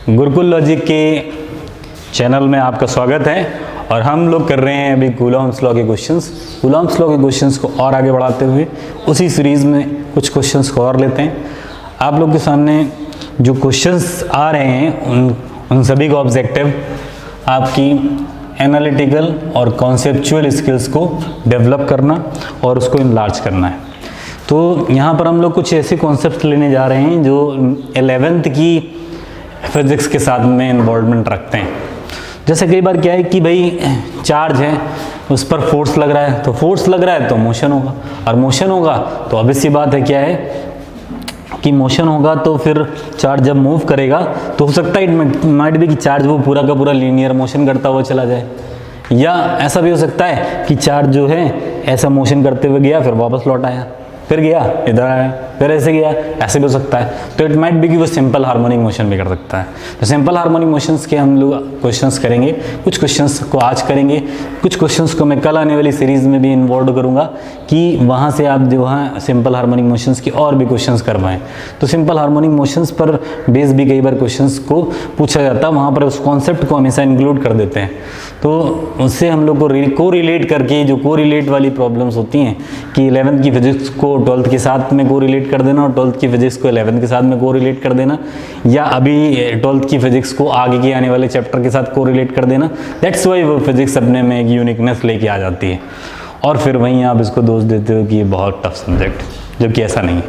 Gurukul logic के channel में आपका स्वागत है और हम लोग कर रहे हैं अभी कूलॉम्स लॉ के क्वेश्चंस। कूलॉम्स लॉ के क्वेश्चंस को और आगे बढ़ाते हुए उसी सीरीज़ में कुछ क्वेश्चंस को और लेते हैं। आप लोग के सामने जो क्वेश्चंस आ रहे हैं उन सभी का ऑब्जेक्टिव आपकी एनालिटिकल और कॉन्सेप्चुअल स्किल्स को डेवलप करना और उसको इनलार्ज करना है। तो यहाँ पर हम लोग कुछ ऐसे कॉन्सेप्ट लेने जा रहे हैं जो 11th की फिजिक्स के साथ में इन्वॉल्वमेंट रखते हैं। जैसे कई बार क्या है कि भाई चार्ज है, उस पर फोर्स लग रहा है, तो फोर्स लग रहा है तो मोशन होगा, और मोशन होगा तो ऑब्वियस सी बात है क्या है कि मोशन होगा तो फिर चार्ज जब मूव करेगा तो हो सकता है इट माइट भी कि चार्ज वो पूरा का पूरा लीनियर मोशन करता हुआ चला जाए, या ऐसा भी हो सकता है कि चार्ज जो है ऐसा मोशन करते हुए गया फिर वापस लौट आया, फिर गया इधर आया, फिर ऐसे गया, ऐसे भी हो सकता है। तो इट माइट बी कि वो सिंपल हार्मोनिक मोशन भी कर सकता है। तो सिंपल हार्मोनिक मोशंस के हम लोग क्वेश्चंस करेंगे, कुछ क्वेश्चंस को आज करेंगे, कुछ क्वेश्चंस को मैं कल आने वाली सीरीज़ में भी इन्वॉल्व करूँगा कि वहाँ से आप जो है सिंपल हार्मोनिक मोशंस के और भी क्वेश्चंस करवाएं। तो सिंपल हार्मोनिक मोशंस पर बेस भी कई बार क्वेश्चंस को पूछा जाता है, वहाँ पर उस कॉन्सेप्ट को हमेशा इंक्लूड कर देते हैं। तो उससे हम लोग को को रिलेट करके जो को रिलेट वाली प्रॉब्लम्स होती हैं कि 11th की फिजिक्स को 12th के साथ में को रिलेट कर देना और 12th की फिजिक्स को 11th के साथ में को रिलेट कर देना, या अभी 12th की फिजिक्स को आगे के आने वाले चैप्टर के साथ को रिलेट कर देना। दैट्स वाई वो फिजिक्स अपने में एक यूनिकनेस लेके आ जाती है, और फिर वहीं आप इसको दोष देते हो कि ये बहुत टफ सब्जेक्ट, जबकि ऐसा नहीं है।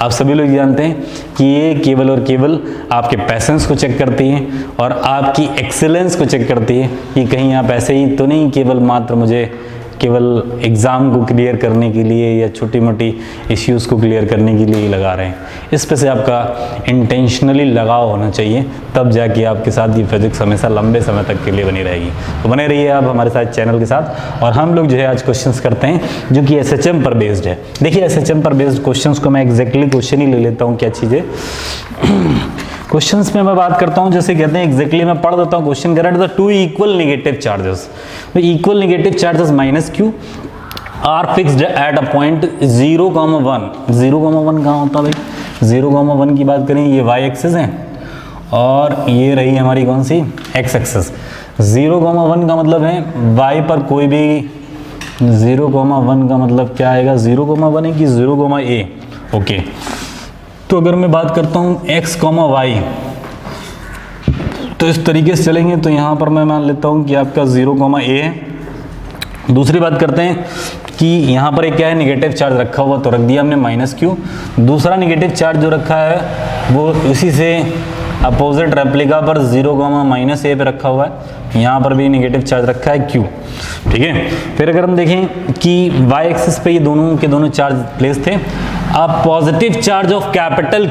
आप सभी लोग जानते हैं कि ये केवल और केवल आपके पैसेंस को चेक करती है और आपकी एक्सेलेंस को चेक करती है कि कहीं आप ऐसे ही तो नहीं केवल मात्र मुझे केवल एग्ज़ाम को क्लियर करने के लिए या छोटी मोटी इश्यूज़ को क्लियर करने के लिए ही लगा रहे हैं। इस पे से आपका इंटेंशनली लगाव होना चाहिए, तब जाके आपके साथ ये फिजिक्स हमेशा लंबे समय तक के लिए बनी रहेगी। तो बने रहिए आप हमारे साथ चैनल के साथ। और हम लोग जो है आज क्वेश्चंस करते हैं जो कि SHM पर बेस्ड है। देखिए SHM पर बेस्ड क्वेश्चंस को मैं एग्जैक्टली क्वेश्चन ही ले लेता हूँ, क्या चीज़ है क्वेश्चंस में मैं बात करता हूं, जैसे कहते हैं एग्जैक्टली मैं पढ़ देता हूं क्वेश्चन कह रहा है two equal negative charges, equal negative charges minus q are fixed at a point 0,1। 0,1 कहाँ होता है भाई? 0,1 की बात करें, ये y एक्सिस है और ये रही हमारी कौन सी x एक्सिस। 0,1 का मतलब है y पर कोई भी 0,1 का मतलब क्या आएगा? 0,1 है कि 0,a। ओके, तो अगर मैं बात करता हूँ x, y, तो इस तरीके से चलेंगे। तो यहाँ पर मैं मान लेता हूँ कि आपका 0,a है। दूसरी बात करते हैं कि यहाँ पर एक क्या है, नेगेटिव चार्ज रखा हुआ, तो रख दिया हमने माइनस क्यू। दूसरा नेगेटिव चार्ज जो रखा है वो उसी से अपोजिट रेप्लिका पर 0,-a पे रखा हुआ है। यहाँ पर भी नेगेटिव चार्ज रखा है q, ठीक है। फिर अगर हम देखें कि y एक्सिस पे ये दोनों के दोनों चार्ज प्लेस थे। अब positive charge of capital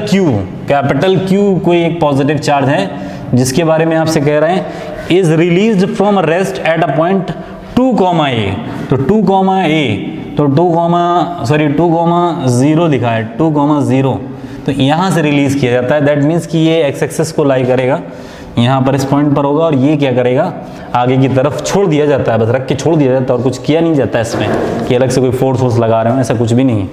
Q कोई एक पॉजिटिव चार्ज है जिसके बारे में आपसे कह रहे हैं is released from rest at a point 2,a। तो 2,0 लिखा है, 2,0 तो यहाँ से रिलीज किया जाता है। दैट मीन्स कि ये एक्स एक्सिस को लाई करेगा, यहाँ पर इस पॉइंट पर होगा, और ये क्या करेगा आगे की तरफ छोड़ दिया जाता है, बस रख के छोड़ दिया जाता है और कुछ किया नहीं जाता है इसमें कि अलग से कोई फोर्स लगा रहे हो, ऐसा कुछ भी नहीं है।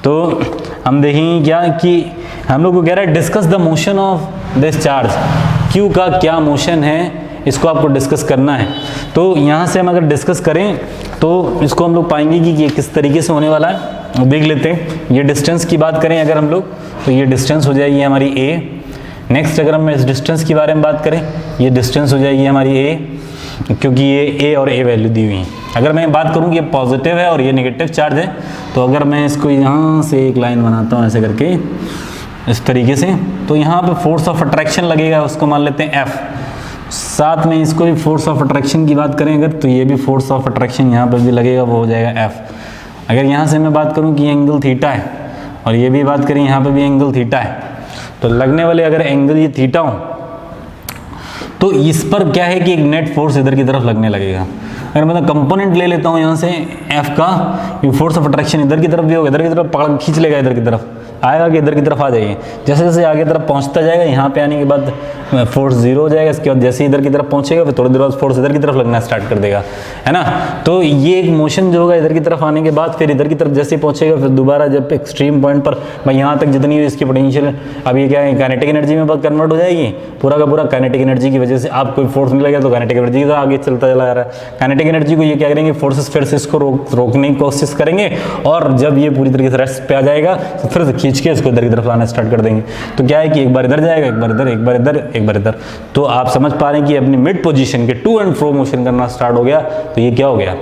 तो हम देखेंगे क्या कि हम लोग को कह रहा है discuss the motion of this charge, Q का क्या मोशन है इसको आपको डिस्कस करना है। तो यहाँ से हम अगर डिस्कस करें तो इसको हम लोग पाएंगे कि ये किस तरीके से होने वाला है। देख लेते हैं, ये डिस्टेंस की बात करें अगर हम लोग, तो ये डिस्टेंस हो जाएगी हमारी a। नेक्स्ट अगर हम इस डिस्टेंस के बारे में बात करें, ये डिस्टेंस हो जाएगी हमारी a, क्योंकि ये a और a वैल्यू दी हुई है। अगर मैं बात करूँ कि ये पॉजिटिव है और ये नेगेटिव चार्ज है, तो अगर मैं इसको यहाँ से एक लाइन बनाता हूँ ऐसे करके इस तरीके से, तो यहाँ पे फोर्स ऑफ अट्रैक्शन लगेगा, उसको मान लेते हैं F। साथ में इसको भी फोर्स ऑफ अट्रैक्शन की बात करें अगर, तो ये भी फोर्स ऑफ अट्रैक्शन यहाँ पर भी लगेगा, वो हो जाएगा F। अगर यहाँ से मैं बात करूँ कि एंगल थीटा है और ये भी बात करें यहाँ पे भी एंगल थीटा है, तो लगने वाले अगर एंगल ये थीटा हो तो इस पर क्या है कि एक नेट फोर्स इधर की तरफ लगने लगेगा। अगर मैं कंपोनेंट ले लेता हूँ यहाँ से F का, ये फोर्स ऑफ अट्रैक्शन इधर की तरफ भी होगा, इधर की तरफ पकड़ खींच लेगा इधर की तरफ। आएगा कि इधर की तरफ आ जाइए। जैसे जैसे आगे तरफ पहुंचता जाएगा, यहाँ पे आने के बाद फोर्स जीरो हो जाएगा। इसके बाद जैसे इधर की तरफ पहुंचेगा फिर थोड़ी देर बाद फोर्स इधर की तरफ लगना स्टार्ट कर देगा, है ना। तो ये एक मोशन जो होगा इधर की तरफ आने के बाद फिर इधर की तरफ जैसे पहुंचेगा, फिर दोबारा जब एक्सट्रीम पॉइंट पर भाई यहाँ तक जितनी इसकी पोटेंशियल, अब ये क्या है, काइनेटिक एनर्जी में कन्वर्ट हो जाएगी पूरा का पूरा। काइनेटिक एनर्जी की वजह से आप कोई फोर्स मिलेगा तो काइनेटिक एनर्जी की तरह आगे चलता चला जा रहा है। काइनेटिक एनर्जी को ये क्या करेंगे, फोर्सेस फिर से इसको रोकने की कोशिश करेंगे, और जब ये पूरी तरीके से रेस्ट पे आ जाएगा तो फिर से खींच के इसको इधर की तरफ लाना स्टार्ट कर देंगे। तो क्या है कि एक बार इधर जाएगा, एक बार इधर, एक बार इधर, एक बार इधर। तो आप समझ पा रहे हैं कि अपनी मिड पोजीशन के टू एंड फ्रो मोशन करना स्टार्ट हो गया। तो ये क्या हो गया,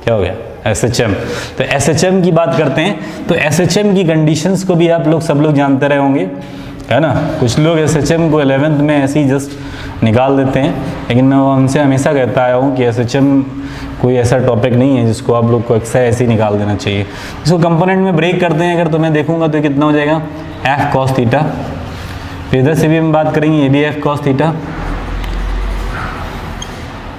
क्या हो गया, SHM। तो SHM की बात करते हैं। तो SHM की कंडीशंस को भी आप लोग सब लोग जानते रहे होंगे, है ना। कुछ लोग SHM को 11th में ऐसे ही जस्ट निकाल देते हैं, लेकिन मैं उनसे हमेशा कहता आया हूँ कि SHM कोई ऐसा टॉपिक नहीं है जिसको आप लोग को ऐसे ही निकाल देना चाहिए। इसको कंपोनेंट में ब्रेक करते हैं अगर तो मैं देखूंगा तो कितना हो जाएगा, F cos थीटा। फिर इधर से भी हम बात करेंगे, ये भी F cos थीटा।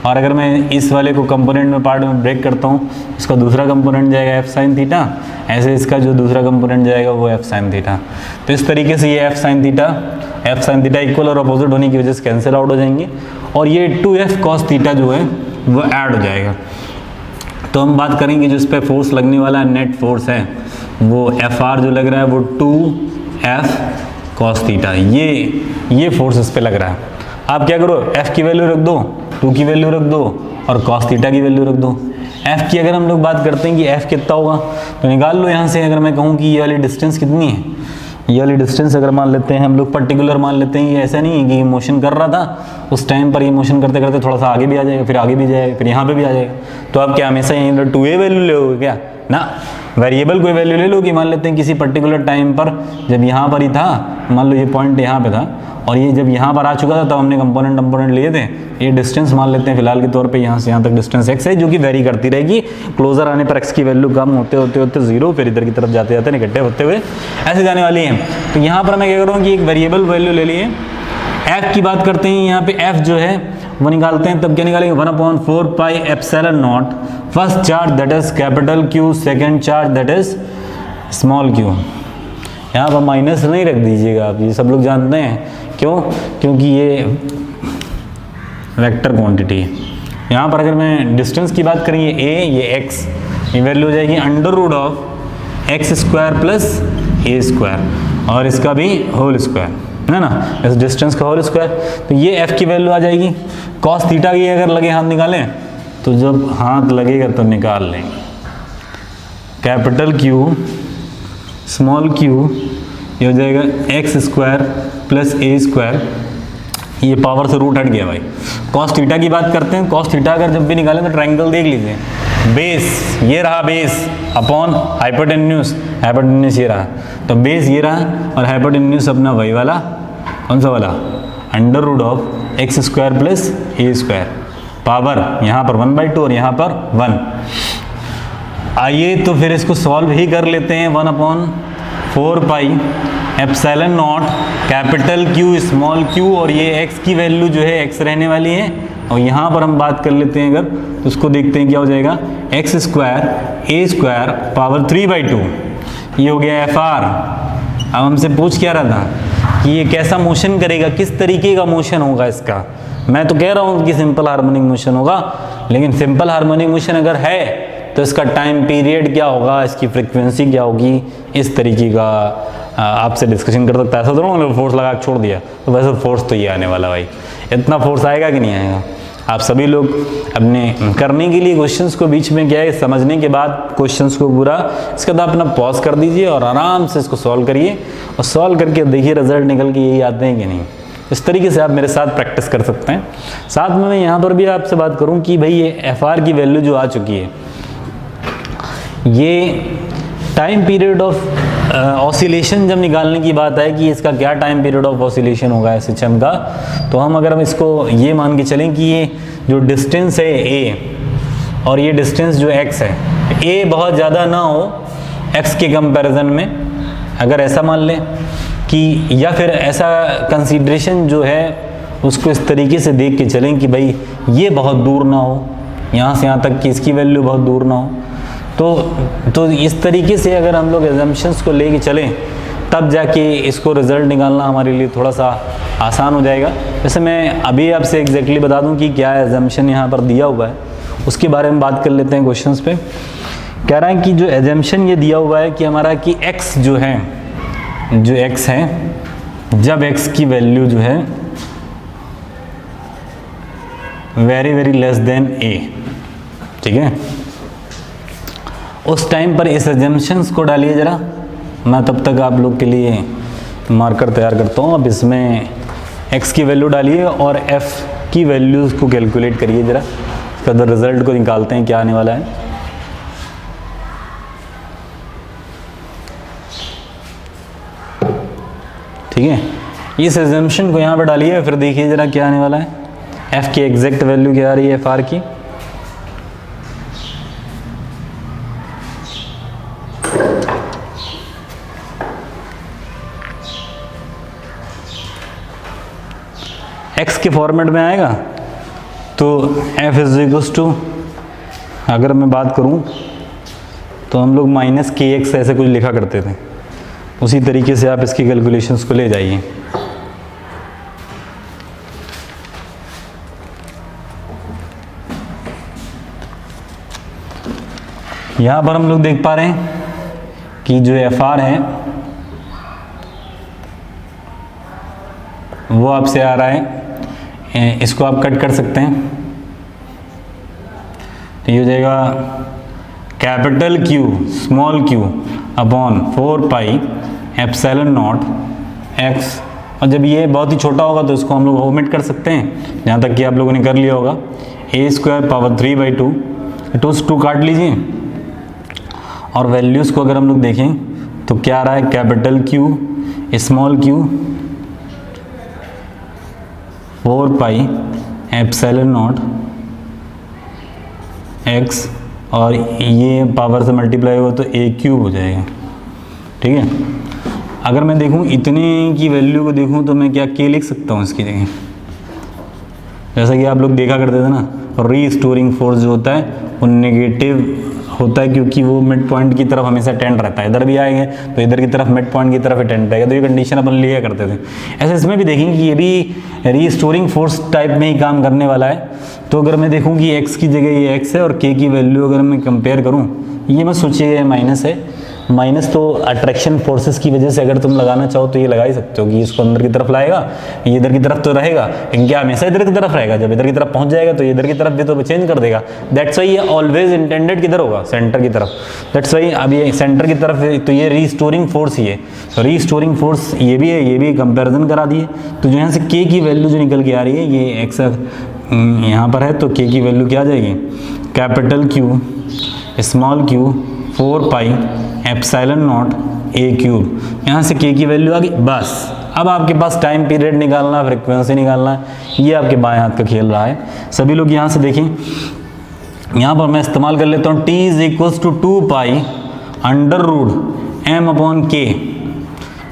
और अगर मैं इस वाले को कंपोनेंट में पार्ट में ब्रेक करता हूँ, इसका दूसरा कंपोनेंट जाएगा F sin थीटा, ऐसे इसका जो दूसरा कंपोनेंट जाएगा वो F sin थीटा। तो इस तरीके से ये F sin थीटा इक्वल और अपोजिट होने की वजह से कैंसिल आउट हो जाएंगे, और ये 2F cos थीटा जो है वो ऐड हो जाएगा। तो हम बात करेंगे जो इस पर फोर्स लगने वाला नेट फोर्स है वो FR जो लग रहा है वो 2F cos थीटा, ये फोर्स इस पर लग रहा है। आप क्या करो, F की वैल्यू रख दो, 2 की वैल्यू रख दो, और cos थीटा की वैल्यू रख दो। F की अगर हम लोग बात करते हैं कि F कितना होगा तो निकाल लो यहाँ से। अगर मैं कहूँ कि ये वाली डिस्टेंस कितनी है, ये वाली डिस्टेंस अगर मान लेते हैं हम लोग पर्टिकुलर मान लेते हैं, ये ऐसा नहीं है कि ये मोशन कर रहा था उस टाइम पर, ये मोशन करते करते थोड़ा सा आगे भी आ जाएगा, फिर आगे भी जाएगा, फिर यहाँ पे भी आ जाएगा। तो आप क्या हमेशा यहीं 2A वैल्यू लोगे क्या ना, वेरिएबल कोई वैल्यू ले लो कि मान लेते हैं किसी पर्टिकुलर टाइम पर जब यहाँ पर ही था, मान लो ये पॉइंट यहाँ पे था और ये जब यहाँ पर आ चुका था तब हमने कंपोनेंट लिए थे। ये डिस्टेंस मान लेते हैं फिलहाल के तौर पे यहाँ से यहाँ तक डिस्टेंस x है, जो कि वेरी करती रहेगी। क्लोजर आने पर x की वैल्यू कम होते होते 0, फिर इधर की तरफ जाते जाते निकट्टे होते हुए ऐसे जाने वाली है। तो यहाँ पर मैं क्या करूँ कि एक वेरिएबल वैल्यू ले लिए, f की बात करते हैं। यहाँ पे f जो है वो निकालते हैं, तब क्या निकालेंगे 1/4 पाई epsilon not first charge that is capital Q, second charge that is small q। यहाँ पर माइनस नहीं रख दीजिएगा आप, ये सब लोग जानते हैं क्यों, क्योंकि ये वेक्टर क्वांटिटी है। यहाँ पर अगर मैं डिस्टेंस की बात करें, ये a, ये x, ये वैल्यू हो जाएगी √x² प्लस a², और इसका भी होल स्क्वायर, है ना, इस डिस्टेंस का होल स्क्वायर। तो ये f की वैल्यू आ जाएगी। cos थीटा की अगर लगे हाथ निकालें तो जब हाथ लगेगा तो निकाल लेंगे, कैपिटल Q स्मॉल q, ये हो जाएगा x² प्लस a², ये पावर से रूट हट गया भाई। cos थीटा की बात करते हैं। cos थीटा अगर जब भी निकालें तो ट्रायंगल देख लीजिए, बेस ये रहा, बेस अपॉन हाइपोटेन्यूस ये रहा, तो बेस ये रहा और हाइपोटेन्यूस अपना वही वाला, कौन सा वाला, √x² प्लस a², पावर यहाँ पर 1/2 और यहाँ पर 1। आइए तो फिर इसको सॉल्व ही कर लेते हैं। 1/4 पाई epsilon not capital Q small q, और ये x की वैल्यू जो है x रहने वाली है, और यहाँ पर हम बात कर लेते हैं अगर तो उसको देखते हैं क्या हो जाएगा, x² a² पावर 3/2, ये हो गया FR। अब हमसे पूछ क्या रहा था कि ये कैसा मोशन करेगा, किस तरीके का मोशन होगा इसका। मैं तो कह रहा हूँ कि सिंपल हार्मोनिक मोशन होगा, लेकिन सिंपल हार्मोनिक मोशन अगर है तो इसका टाइम पीरियड क्या होगा, इसकी फ्रीक्वेंसी क्या होगी, इस तरीके का आपसे डिस्कशन कर सकता है। ऐसा थोड़ा ना फोर्स लगा के छोड़ दिया, तो वैसे फोर्स तो ये आने वाला भाई, इतना फोर्स आएगा कि नहीं आएगा। आप सभी लोग अपने करने के लिए क्वेश्चंस को बीच में क्या है, समझने के बाद क्वेश्चंस को पूरा इसके बाद अपना पॉज कर दीजिए और आराम से इसको सॉल्व करिए, और सॉल्व करके देखिए रिजल्ट निकल के यही आते हैं कि नहीं। इस तरीके से आप मेरे साथ प्रैक्टिस कर सकते हैं। साथ में मैं यहाँ पर भी आपसे बात करूँ कि भाई ये FR की वैल्यू जो आ चुकी है, ये टाइम पीरियड ऑफ ऑसिलेशन जब निकालने की बात है कि इसका क्या टाइम पीरियड ऑफ ऑसिलेशन होगा SHM का, तो अगर हम इसको ये मान के चलें कि ये जो डिस्टेंस है a और ये डिस्टेंस जो x है, a बहुत ज़्यादा ना हो x के कंपैरिजन में, अगर ऐसा मान लें कि, या फिर ऐसा कंसीडरेशन जो है उसको इस तरीके से देख के चलें कि भाई ये बहुत दूर ना हो, यहाँ से यहाँ तक कि इसकी वैल्यू बहुत दूर ना हो। तो इस तरीके से अगर हम लोग एजम्पशंस को लेके चलें तब जाके इसको रिज़ल्ट निकालना हमारे लिए थोड़ा सा आसान हो जाएगा। वैसे मैं अभी आपसे एग्जैक्टली बता दूं कि क्या एजम्पशन यहाँ पर दिया हुआ है, उसके बारे में बात कर लेते हैं। क्वेश्चंस पे कह रहा है कि जो एजम्पशन ये दिया हुआ है कि हमारा कि x जो है, जो x है, जब x की वैल्यू जो है very very less than a, ठीक है, उस टाइम पर इस एजम्पशंस को डालिए ज़रा। मैं तब तक आप लोग के लिए मार्कर तैयार करता हूँ। अब इसमें x की वैल्यू डालिए और f की वैल्यूज़ को कैलकुलेट करिए ज़रा, इसका रिजल्ट को निकालते हैं क्या आने वाला है। ठीक है, इस एजम्पशन को यहाँ पर डालिए, फिर देखिए ज़रा क्या आने वाला है। f की एग्जैक्ट वैल्यू क्या आ रही है, fr की x के फॉर्मेट में आएगा तो f इज इक्वल्स टू, अगर मैं बात करूं तो हम लोग माइनस के एक्स ऐसे कुछ लिखा करते थे, उसी तरीके से आप इसकी कैलकुलेशंस को ले जाइए। यहाँ पर हम लोग देख पा रहे हैं कि जो FR है वो आपसे आ रहा है, इसको आप कट कर सकते हैं तो ये हो जाएगा capital Q small q upon 4 pi epsilon not x। और जब ये बहुत ही छोटा होगा तो इसको हम लोग ओमिट कर सकते हैं, जहाँ तक कि आप लोगों ने कर लिया होगा। a² पावर 3/2, 2 काट लीजिए और वैल्यूज़ को अगर हम लोग देखें तो क्या आ रहा है, capital Q small q 4 pi epsilon not x, और ये पावर से मल्टीप्लाई होगा तो a³ हो जाएगा। ठीक है, अगर मैं देखूं इतने की वैल्यू को देखूं तो मैं क्या k लिख सकता हूं इसकी जगह, जैसा कि आप लोग देखा करते थे ना, रीस्टोरिंग फोर्स जो होता है वो नेगेटिव होता है क्योंकि वो मिड पॉइंट की तरफ हमेशा टेंड रहता है। इधर भी आएंगे तो इधर की तरफ मिड पॉइंट की तरफ ही टेंड रहेगा, तो ये कंडीशन अपन लिया करते थे। ऐसे इसमें भी देखेंगे कि ये भी रीस्टोरिंग फोर्स टाइप में ही काम करने वाला है। तो अगर मैं देखूँ कि x की जगह ये x है और k की वैल्यू अगर मैं कंपेयर करूँ, ये मैं सोचिए माइनस है, माइनस तो अट्रैक्शन फोर्सेस की वजह से अगर तुम लगाना चाहो तो ये लगा ही सकते हो कि इसको अंदर की तरफ लाएगा, ये इधर की तरफ तो रहेगा, लेकिन क्या हमेशा इधर की तरफ रहेगा, जब इधर की तरफ पहुंच जाएगा तो ये इधर की तरफ भी तो चेंज कर देगा। दैट्स वाई ये ऑलवेज इंटेंडेड किधर होगा, सेंटर की तरफ। दैट्स वाई अब ये सेंटर की तरफ है तो ये रीस्टोरिंग फोर्स ही है, रीस्टोरिंग फोर्स ये भी है, ये भी कंपेरिजन करा दिए। तो जो यहाँ से k की वैल्यू जो निकल के आ रही है, ये x यहाँ पर है तो k की वैल्यू क्या आ जाएगी, capital Q small q 4 pi epsilon not a³। यहाँ से k की वैल्यू आ गई। बस अब आपके पास टाइम पीरियड निकालना, फ्रिक्वेंसी निकालना है, ये आपके बाएं हाथ का खेल रहा है। सभी लोग यहाँ से देखें, यहाँ पर मैं इस्तेमाल कर लेता हूँ t is equals to 2 pi under root m upon k।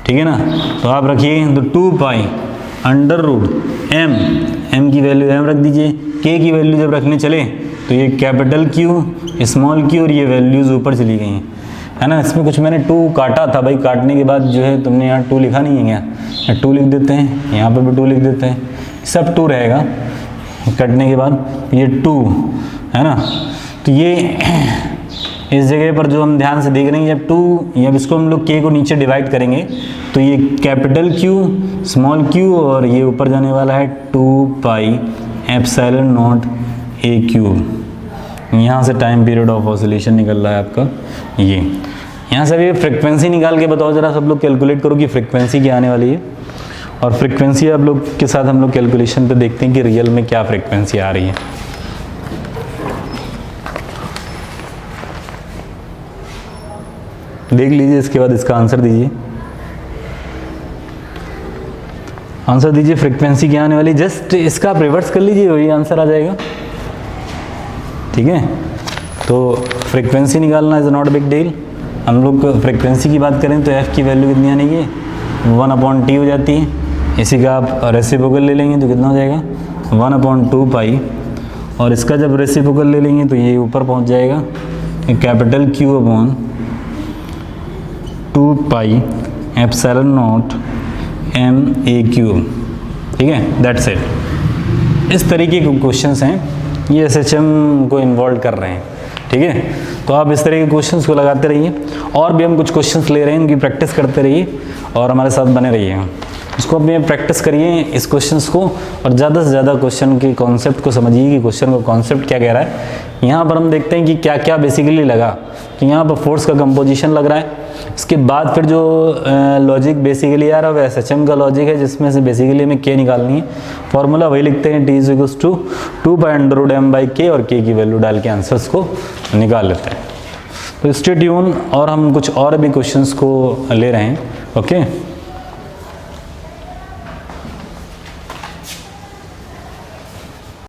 ठीक है ना, तो आप रखिए तो 2 पाई अंडर रूट m की वैल्यू m रख दीजिए, k की वैल्यू जब रखने चले तो ये कैपिटल Q स्मॉल q और ये वैल्यूज़ ऊपर चली गई हैं, है ना। इसमें कुछ मैंने 2 काटा था भाई, काटने के बाद जो है तुमने यहाँ 2 लिखा नहीं है क्या, 2 लिख देते हैं, यहाँ पर भी 2 लिख देते हैं, सब 2 रहेगा कटने के बाद, ये 2 है ना। तो ये इस जगह पर जो हम ध्यान से देख रहे हैं, जब 2 या इसको हम लोग k को नीचे डिवाइड करेंगे तो ये कैपिटल Q स्मॉल q और ये ऊपर जाने वाला है 2 पाई एप्सिलॉन नॉट a³। यहाँ से टाइम पीरियड ऑफ ऑसिलेशन निकल रहा है आपका ये। यहाँ से भी फ्रिक्वेंसी निकाल के बताओ ज़रा, सब लोग कैलकुलेट करो कि फ्रिक्वेंसी क्या आने वाली है, और फ्रिक्वेंसी आप लोग के साथ हम लोग कैलकुलेशन पे देखते हैं कि रियल में क्या फ्रिक्वेंसी आ रही है। देख लीजिए, इसके बाद इसका आंसर दीजिए, आंसर दीजिए फ्रिक्वेंसी क्या आने वाली। जस्ट इसका आप रिवर्स कर लीजिए, वही आंसर आ जाएगा। ठीक है, तो फ्रिक्वेंसी निकालना इज नॉट बिग डील। हम लोग फ्रिक्वेंसी की बात करें तो f की वैल्यू कितनी आने की, 1/t हो जाती है। इसी का आप रेसिप्रोकल ले लेंगे तो कितना हो जाएगा, 1/2 पाई, और इसका जब रेसिप्रोकल ले लेंगे तो ये ऊपर पहुंच जाएगा capital Q upon 2 pi epsilon naught m a cube, ठीक है, दैट्स इट। इस तरीके के क्वेश्चंस हैं, ये एसएचएम को इन्वॉल्व कर रहे हैं, ठीक है। तो आप इस तरह के क्वेश्चंस को लगाते रहिए, और भी हम कुछ क्वेश्चंस ले रहे हैं, उनकी प्रैक्टिस करते रहिए और हमारे साथ बने रहिए। इसको अपने प्रैक्टिस करिए इस क्वेश्चंस को, और ज़्यादा से ज़्यादा क्वेश्चन के कॉन्सेप्ट को समझिए कि क्वेश्चन का कॉन्सेप्ट क्या कह रहा है। यहाँ पर हम देखते हैं कि क्या क्या बेसिकली लगा। तो यहाँ पर फोर्स का कंपोजिशन लग रहा है, इसके बाद फिर जो लॉजिक बेसिकली आ रहा है वो एसएचएम का लॉजिक है, जिसमें से बेसिकली हमें के निकालनी है। फॉर्मूला वही लिखते हैं, T = 2 और के की वैल्यू डाल के आंसर्स को निकाल लेते हैं। तो स्टे ट्यून, और हम कुछ और भी क्वेश्चंस को ले रहे हैं, ओके।